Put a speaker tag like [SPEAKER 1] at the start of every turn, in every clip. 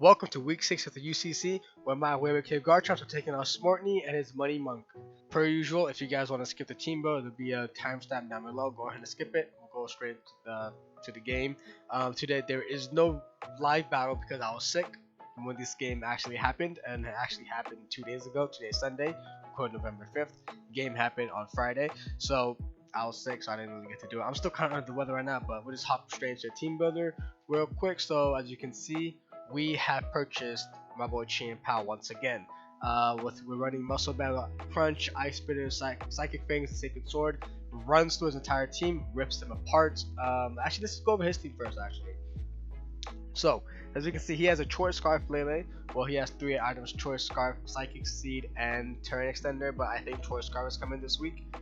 [SPEAKER 1] Welcome to week 6 of the UCC, where my Wayward Cave Garchomps are taking on Smartney and his Money Monk. Per usual, if you guys want to skip the team build, there'll be a timestamp down below. Go ahead and skip it. We'll go straight to the game. Today there is no live battle because I was sick when this game actually happened, and it actually happened 2 days ago. Today's Sunday, recording November 5th. Game happened on Friday, so I was sick, so I didn't really get to do it. I'm still kind of under the weather right now, but we'll just hop straight into the team builder real quick. So as you can see, we have purchased my boy Chien-Pao once again. We're running Muscle Battle, Crunch, Ice Spitter, Psychic Fangs, Sacred Sword. Runs through his entire team, rips them apart. Actually, let's go over his team first. Actually, so as you can see, he has a Choice Scarf LELE. Well, he has 3 items: Choice Scarf, Psychic Seed, and Terrain Extender. But I think Choice Scarf is coming this week,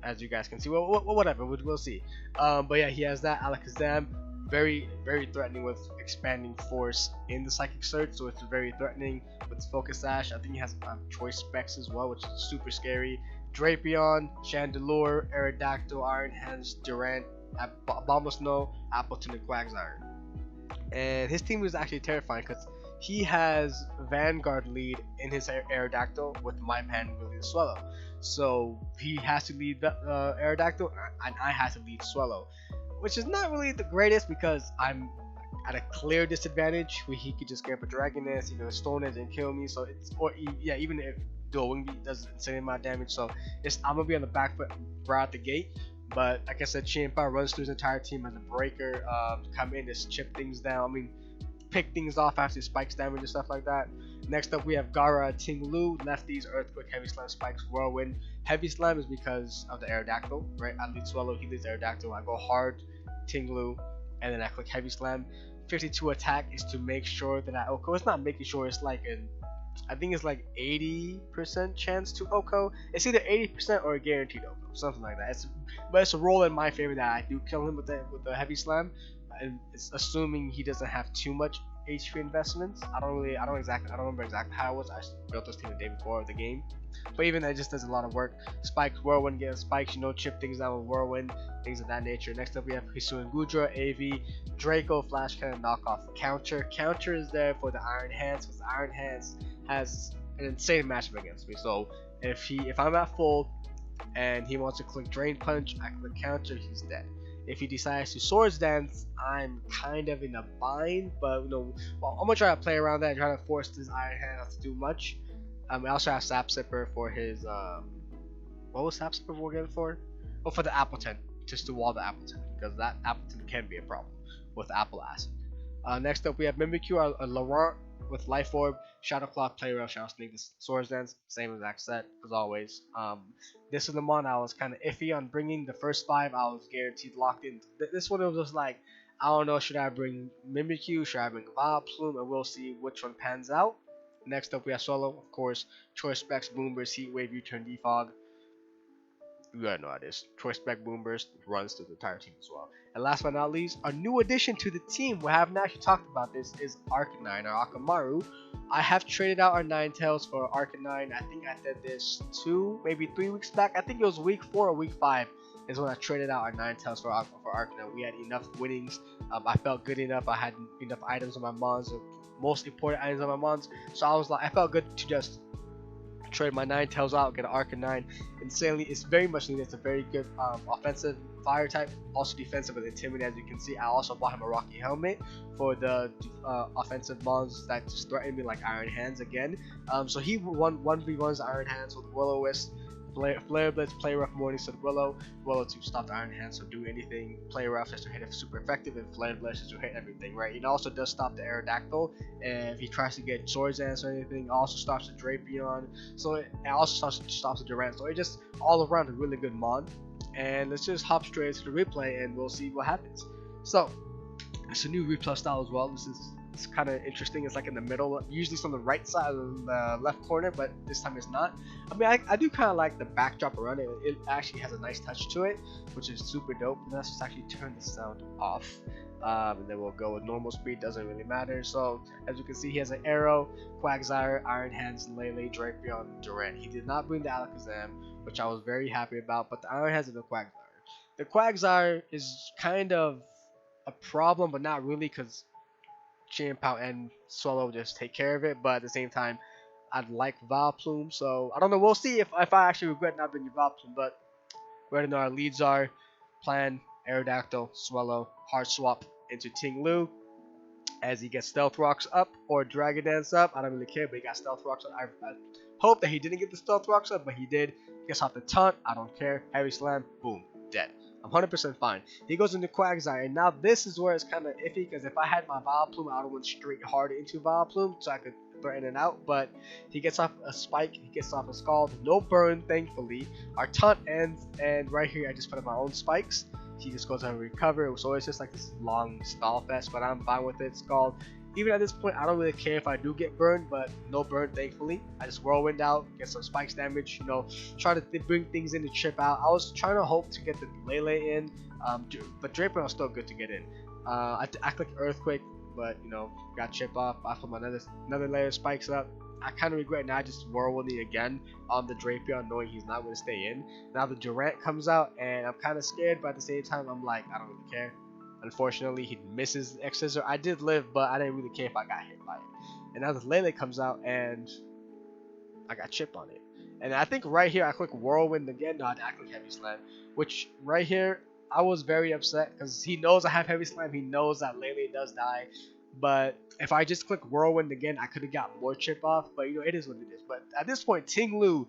[SPEAKER 1] as you guys can see. Well, whatever, we'll see. But yeah, he has that Alakazam. Very threatening with expanding force in the Psychic Surge, so it's very threatening with Focus Sash. I think he has Choice Specs as well, which is super scary. Drapion, Chandelure, Aerodactyl, Iron Hands, Durant, Abominable Snow, Appleton, and Quagsire. And his team is actually terrifying because he has Vanguard lead in his Aerodactyl with my pan really the Swallow. So he has to lead Aerodactyl, and I have to lead Swallow, which is not really the greatest because I'm at a clear disadvantage where he could just get up a Dragon Nest, Stone Edge and kill me. So it's, even if Dual Wing Beat does insane amount of damage, so I'm gonna be on the back foot right out the gate. But like I said, Chien-Pao runs through his entire team as a breaker, come in, just chip things down. Pick things off after spikes damage and stuff like that. Next up, we have Gara, Ting-Lu, Lefties, Earthquake, Heavy Slam, Spikes, Whirlwind. Heavy Slam is because of the Aerodactyl, right? I lead Swallow, he leads Aerodactyl. I go hard, Ting-Lu, and then I click Heavy Slam. 52 attack is to make sure that I OHKO. It's not making sure, it's like I think it's like 80% chance to OHKO. It's either 80% or a guaranteed OHKO, something like that. But it's a roll in my favor that I do kill him with the Heavy Slam, and it's assuming he doesn't have too much HP investments. I don't remember exactly how it was. I built this team the day before the game, but even that just does a lot of work. Spikes, Whirlwind, get spikes, chip things down with Whirlwind, things of that nature. Next up, we have Hisuian Gudra, AV, Draco, Flash Cannon, Knockoff, Counter. Counter is there for the Iron Hands, because the Iron Hands has an insane matchup against me. So if I'm at full and he wants to click Drain Punch, I click Counter, he's dead. If he decides to Swords Dance, I'm kind of in a bind, but I'm gonna try to play around that, try to force this Iron Hand not to do much. I also have Sap Sipper for his what was Sap Sipper again for? Oh, for the Appleton, just to wall the Appleton, because that Appleton can be a problem with Apple Acid. Next up, we have Mimikyu, Laurent with Life Orb, Shadow Claw, Play Rough, Shadow Sneak, Swords Dance, same exact set as always. This is the one I was kind of iffy on bringing. The first 5 I was guaranteed locked in. This one it was just like, I don't know, should I bring Mimikyu, should I bring Vileplume, and we'll see which one pans out. Next up, we have Solo, of course, Choice Specs, Boomburst, Heat Wave, U-Turn, Defog. You gotta know how it is. Choice Spec, Boomburst runs through the entire team as well. And last but not least, a new addition to the team, we haven't actually talked about this, is Arcanine, or Akamaru. I have traded out our Ninetales for Arcanine. I think I did this 2, maybe 3 weeks back. I think it was week 4 or week 5 is when I traded out our Ninetales for Arcanine. We had enough winnings. I felt good enough. I had enough items on my Mons, most important items on my Mons. So I felt good to just trade my Ninetales out, get an Arcanine. Insanely, it's very much needed. It's a very good offensive fire type, also defensive with Intimidate. As you can see, I also bought him a Rocky Helmet for the offensive mons that just threaten me, like Iron Hands again. So he won 1v1's Iron Hands with Will-O-Wisp, Flare Blitz, Play Rough, Morningstar, Willow to stop the Iron Hands, so do anything. Play Rough is to hit it super effective, and Flare Blitz is to hit everything, right? It also does stop the Aerodactyl, and if he tries to get Swords Dance or anything, it also stops the Drapion, so it also stops the Durant, so it just all around a really good mon. And let's just hop straight into the replay and we'll see what happens. So it's a new replay style as well. It's kind of interesting. It's like in the middle. Usually it's on the right side of the left corner, but this time it's not. I do kind of like the backdrop around it. It actually has a nice touch to it, which is super dope. And let's just actually turn the sound off. And then we'll go with normal speed, doesn't really matter. So as you can see, he has an Arrow, Quagsire, Iron Hands, LELE, Drapion, Durant. He did not bring the Alakazam, which I was very happy about, but the Iron Hands and the Quagsire. The Quagsire is kind of a problem, but not really, because Chien-Pao and Swallow just take care of it, but at the same time, I'd like Vileplume, so I don't know. We'll see if I actually regret not bringing Vileplume, but we already know our leads are Plan, Aerodactyl, Swallow, Hard Swap into Ting Lu as he gets Stealth Rocks up or Dragon Dance up. I don't really care, but he got Stealth Rocks up. I hope that he didn't get the Stealth Rocks up, but he did. Gets off the Taunt. I don't care. Heavy Slam. Boom. Dead. I'm 100% fine. He goes into Quagsire, and now this is where it's kind of iffy, because if I had my Vileplume, I would have went straight hard into Vileplume, so I could threaten it out, but he gets off a Spike, he gets off a Scald, no burn, thankfully. Our Taunt ends, and right here I just put up my own Spikes. He just goes on and recover, so it's just like this long stall fest, but I'm fine with it. Scald. Even at this point, I don't really care if I do get burned, but no burn, thankfully. I just Whirlwind out, get some Spikes damage, you know, try to bring things in to chip out. I was trying to hope to get the LELE in, but Draper was still good to get in. I clicked Earthquake, but you know, got chip off. I put my another layer of Spikes up. I kind of regret now just Whirlwinding again on the Drapion, knowing he's not going to stay in. Now the Durant comes out, and I'm kind of scared, but at the same time, I'm like, I don't really care. Unfortunately, he misses the X-Scissor. I did live, but I didn't really care if I got hit by it. And now the LELE comes out, and I got chip on it. And I think right here, I click Whirlwind again. No, I click Heavy Slam, which right here, I was very upset because he knows I have Heavy Slam. He knows that LELE does die. But if I just click Whirlwind again, I could have got more chip off. But you know, it is what it is. But at this point, Ting Lu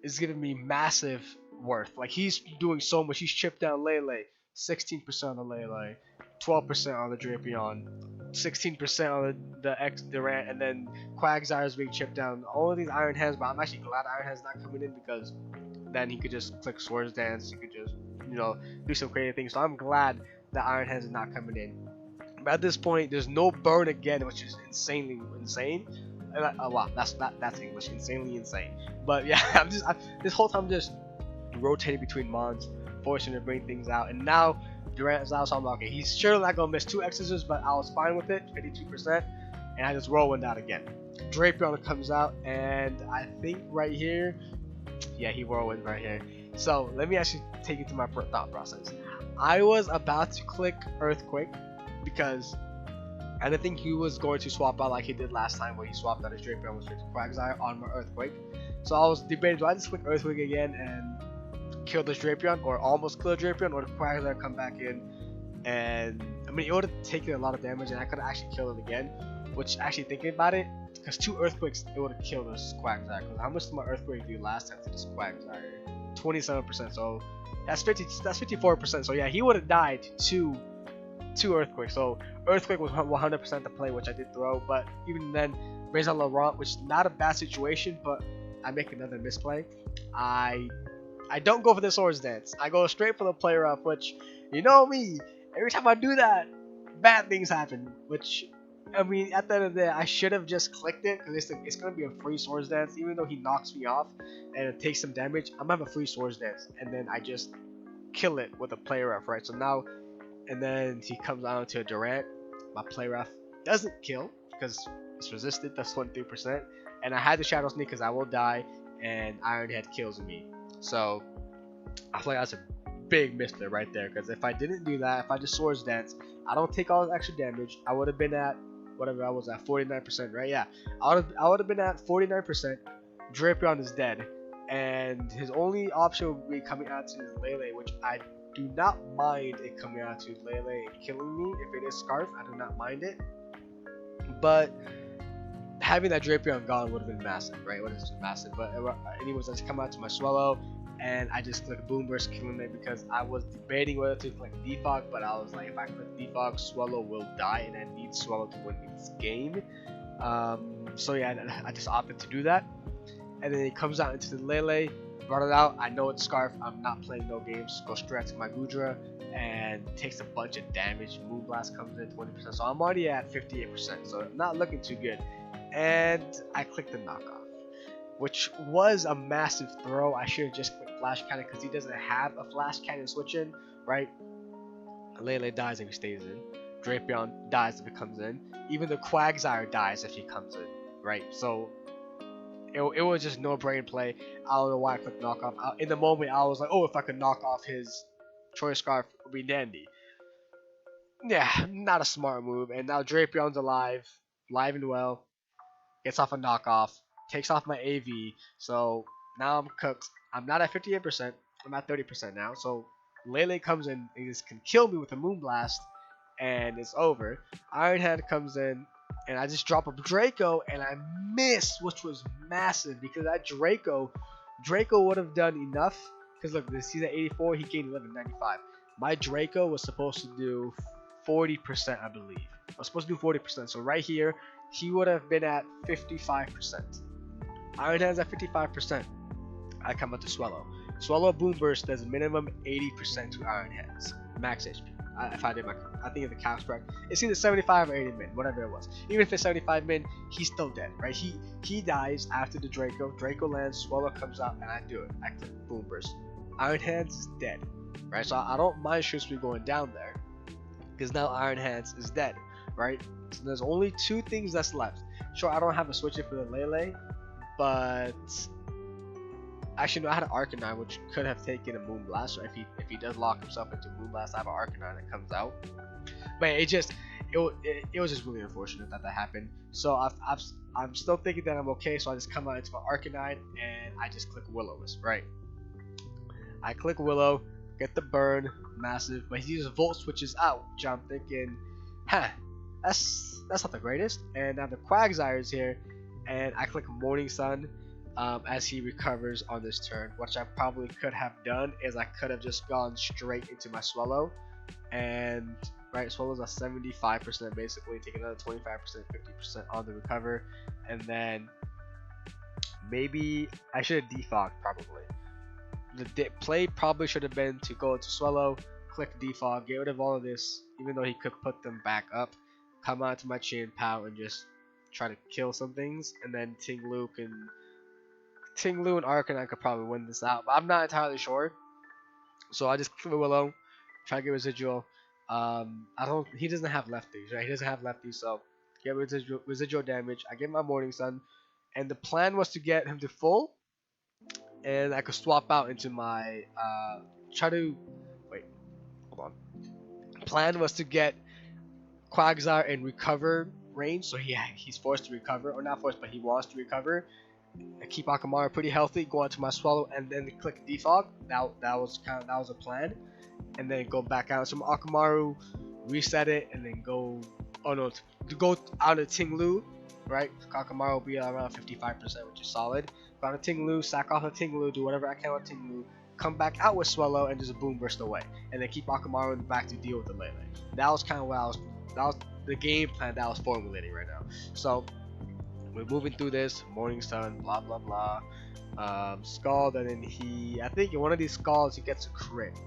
[SPEAKER 1] is giving me massive worth. Like, he's doing so much. He's chipped down LELE, 16% on the LELE, 12% on the Drapion, 16% on the X Durant, and then Quagsire is being chipped down. All of these Iron Hands, but I'm actually glad Iron Hands not coming in, because then he could just click Swords Dance. He could just, you know, do some crazy things. So I'm glad that Iron Hands is not coming in. But at this point, there's no burn again, which is insanely insane. Wow, that's English, insanely insane. But yeah, this whole time I'm just rotating between mons, forcing to bring things out. And now Durant is out, so I'm like, okay, he's surely not gonna miss 2 X-Scissors, but I was fine with it, 52%, and I just Whirlwind out again. Drapion comes out, and I think right here, yeah, he Whirlwind right here. So let me actually take you through my thought process. I was about to click Earthquake, because I didn't think he was going to swap out like he did last time, where he swapped out his Drapion with Quagsire on my Earthquake. So I was debating, do I just click Earthquake again and kill this Drapion, or almost kill the Drapion, or the Quagsire come back in? And I mean, it would have taken a lot of damage, and I could have actually killed it again. Which, actually thinking about it, because 2 Earthquakes, it would have killed this Quagsire. Because how much did my Earthquake do last time to this Quagsire? 27%. So that's 54%. So yeah, he would have died to 2 Earthquakes. So Earthquake was 100% the play, which I did throw. But even then, Raise on Laurent, which is not a bad situation, but I make another misplay. I don't go for the Swords Dance. I go straight for the player up, which, you know me, every time I do that, bad things happen. Which, I mean, at the end of the day, I should have just clicked it, because it's going to be a free Swords Dance. Even though he knocks me off and it takes some damage, I'm going to have a free Swords Dance. And then I just kill it with a play rough, right? So now, and then he comes out to a Durant. My play rough doesn't kill, because it's resisted, that's 23%. And I had the Shadow Sneak, because I will die, and Iron Head kills me. So I feel like that's a big mister right there, because if I didn't do that, if I just Swords Dance, I don't take all the extra damage, I would have been at whatever I was at, 49%, right? Yeah, I would have been at 49%. Drapion is dead, and his only option would be coming out to LELE, which I do not mind it coming out to LELE and killing me. If it is Scarf, I do not mind it. But having that Drapion gone would have been massive, right? It would have been massive. But anyways, I just come out to my Swallow, and I just click Boom Burst, killing it, because I was debating whether to click Defog, but I was like, if I click Defog, Swallow will die, and I need Swallow to win this game. So yeah, I just opted to do that. And then he comes out into the LELE, brought it out. I know it's Scarf. I'm not playing no games. Go straight to my Gudra and takes a bunch of damage. Moonblast comes in 20%. So I'm already at 58%. So not looking too good. And I clicked the knockoff, which was a massive throw. I should have just clicked Flash Cannon, because he doesn't have a Flash Cannon switch in, right? LELE dies if he stays in. Drapion dies if it comes in. Even the Quagsire dies if he comes in, right? So it was just no brain play. I don't know why I clicked knockoff. In the moment, I was like, oh, if I could knock off his Choice Scarf, it would be dandy. Yeah, not a smart move. And now Drapeon's alive, live and well. Gets off a knockoff, takes off my AV. So now I'm cooked. I'm not at 58%. I'm at 30% now. So Lele comes in and just can kill me with a Moonblast, and it's over. Iron Hand comes in, and I just drop a Draco, and I miss, which was massive because that Draco would have done enough. Because look, this he's at 84, he gained 1195. My Draco was supposed to do 40%, I believe. I was supposed to do 40%. So right here, he would have been at 55%. Iron Hand's at 55%. I come out to Swallow. Swallow Boom Burst does minimum 80% to Iron Hands. Max HP. If I did my, I think the cap's correct. It's either 75 or 80 min, whatever it was. Even if it's 75 min, he's still dead, right? He dies after the Draco. Draco lands, Swallow comes out, and I do it. I click Boom Burst. Iron Hands is dead, right? So I don't mind Shrewsbury going down there, because now Iron Hands is dead, right? So there's only two things that's left. Sure, I don't have a switcher for the Lele, but actually no, I had an Arcanine, which could have taken a Moonblast. So if he does lock himself into Moonblast, I have an Arcanine that comes out. But it was just really unfortunate that happened. So I'm still thinking that I'm okay. So I just come out into my Arcanine and I just click Will-O-Wisp, right? I click Willow, get the burn, massive, but he just Volt switches out, which I'm thinking, that's not the greatest. And now the Quagsire is here, and I click Morning Sun as he recovers on this turn. What I probably could have done is I could have just gone straight into my Swallow, and right, Swallow's at 75% basically, take another 25%, 50% on the recover, and then maybe I should have defogged probably. The play probably should have been to go to Swallow, click defog, get rid of all of this, even though he could put them back up, come out to my Chain Pow and just try to kill some things, and then Tinglu and Arcanine could probably win this out, but I'm not entirely sure. So I just click the Willow, try to get residual. He doesn't have lefties, right? He doesn't have lefties, so get residual damage. I get my Morning Sun, and the plan was to get him to full, and I could swap out into my plan was to get Quagsire in recover range, so he's forced to recover, or not forced, but he wants to recover. I keep Akamaru pretty healthy, go onto my Swallow, and then click defog. That was a plan, and then go back out. So my Akamaru, reset it, and then go. Oh no, to go out of Tinglu, right? Akamaru will be around 55%, which is solid. Go out of Tinglu, sack off of Tinglu, do whatever I can with Tinglu, come back out with Swallow, and just boom burst away, and then keep Akamaru in the back to deal with the Lele. That was kind of what that was the game plan that I was formulating right now. So we're moving through this, Morning Sun, blah blah blah. Scald, and then I think in one of these Scalds he gets a crit.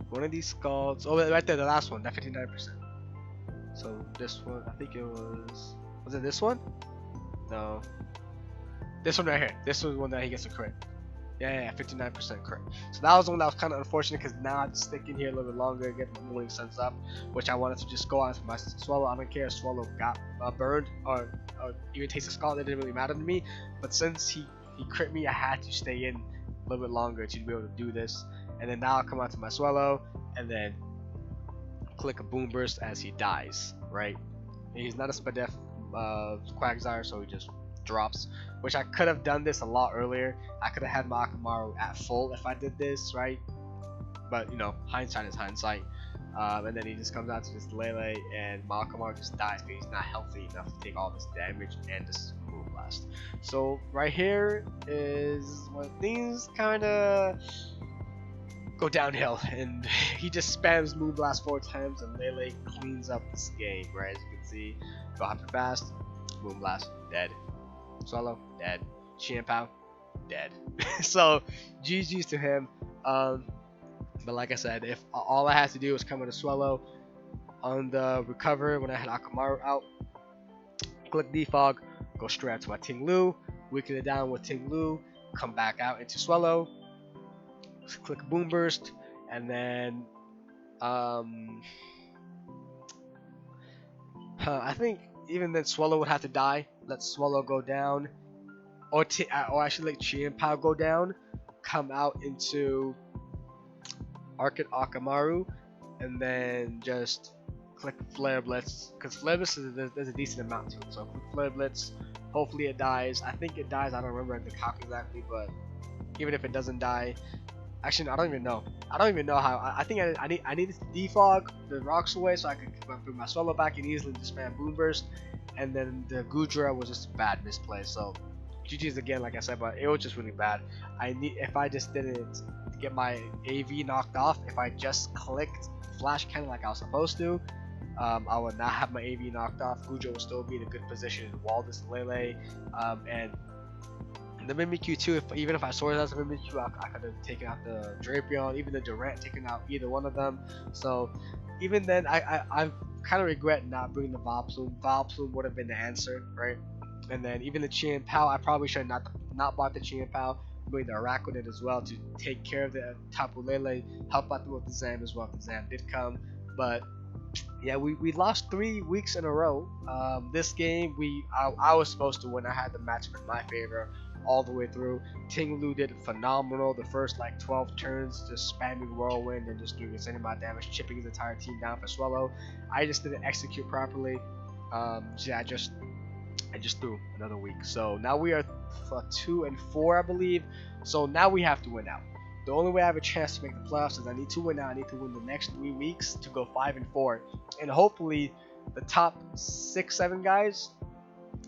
[SPEAKER 1] One of these Scalds, oh right there, the last one, that 59%. So this one, I think it was it this one? No. This one right here. This was one that he gets a crit. Yeah, 59% crit. So that was the one that was kind of unfortunate, because now I'm sticking here a little bit longer, get the Morning Suns up, which I wanted to just go out for my Swallow. I don't care if Swallow got burned or even takes a Scald, it didn't really matter to me. But since he crit me, I had to stay in a little bit longer to be able to do this. And then now I'll come out to my Swallow and then click a Boom Burst as he dies, right? And he's not a Spadef Quagsire, so he just drops, which I could have done this a lot earlier. I could have had my Akamaru at full if I did this, right? But you know, hindsight is hindsight. And then he just comes out to this Lele, and my Akamaru just dies because he's not healthy enough to take all this damage and this Moonblast. So right here is when things kind of go downhill, and he just spams Moonblast 4 times, and Lele cleans up this game, right? As you can see, go hyper fast, Moonblast, dead. Swallow, dead. Qianpao, dead. So GG's to him. But like I said, if all I had to do was come with a Swallow on the recover when I had Akamaru out, click defog, go straight out to my Tinglu, weaken it down with Tinglu, come back out into Swallow, click Boom Burst, and then I think even then Swallow would have to die. Let Swallow go down, or actually let Qianpao go down, come out into Akamaru, and then just click Flare Blitz, because Flare Blitz there's a decent amount to it. So click Flare Blitz, hopefully it dies. I think it dies, I don't remember the calc exactly, but even if it doesn't die, actually, I don't even know. I don't even know how. I think I needed to defog the rocks away so I could bring my solo back and easily just spam Boom Burst. And then the Gudra was just a bad misplay. So GG's again, like I said, but it was just really bad. If I just didn't get my AV knocked off, if I just clicked Flash Cannon like I was supposed to, I would not have my AV knocked off. Gudra would still be in a good position to wall this LELE, and the Mimikyu too. Even if I sorted out the Mimikyu, I could have taken out the Drapion, even the Durant, taken out either one of them. So even then, I kind of regret not bringing the Vileplume. Vileplume would have been the answer, right? And then even the Chien Pao, I probably should have not bought the Chien Pao. Bring the Araquanid as well to take care of the Tapu Lele, help out them with the Zam as well if the Zam did come. But yeah, we lost 3 weeks in a row. This game I was supposed to win. I had the matchup in my favor all the way through. Ting Lu did phenomenal the first like 12 turns, just spamming Whirlwind and just doing insane amount of damage, chipping his entire team down for Swallow. I just didn't execute properly. Yeah, I just threw another week. So now we are 2-4, I believe. So now we have to win out. The only way I have a chance to make the playoffs is I need to win out. I need to win the next 3 weeks to go 5-4, and hopefully the top 6-7 guys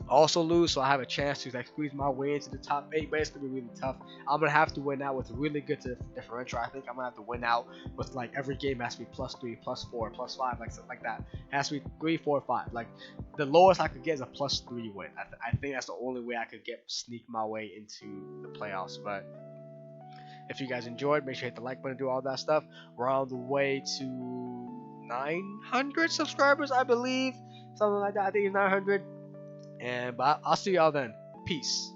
[SPEAKER 1] also lose, so I have a chance to like squeeze my way into the top 8. But it's gonna be really tough. I'm gonna have to win out with really good differential. I think I'm gonna have to win out with like every game has to be +3, +4, +5, like something like that. It has to be 3, 4, 5. Like the lowest I could get is a +3 win. I think that's the only way I could sneak my way into the playoffs. But if you guys enjoyed, make sure you hit the like button, do all that stuff. We're on the way to 900 subscribers, I believe, something like that. I think it's 900. But I'll see y'all then. Peace.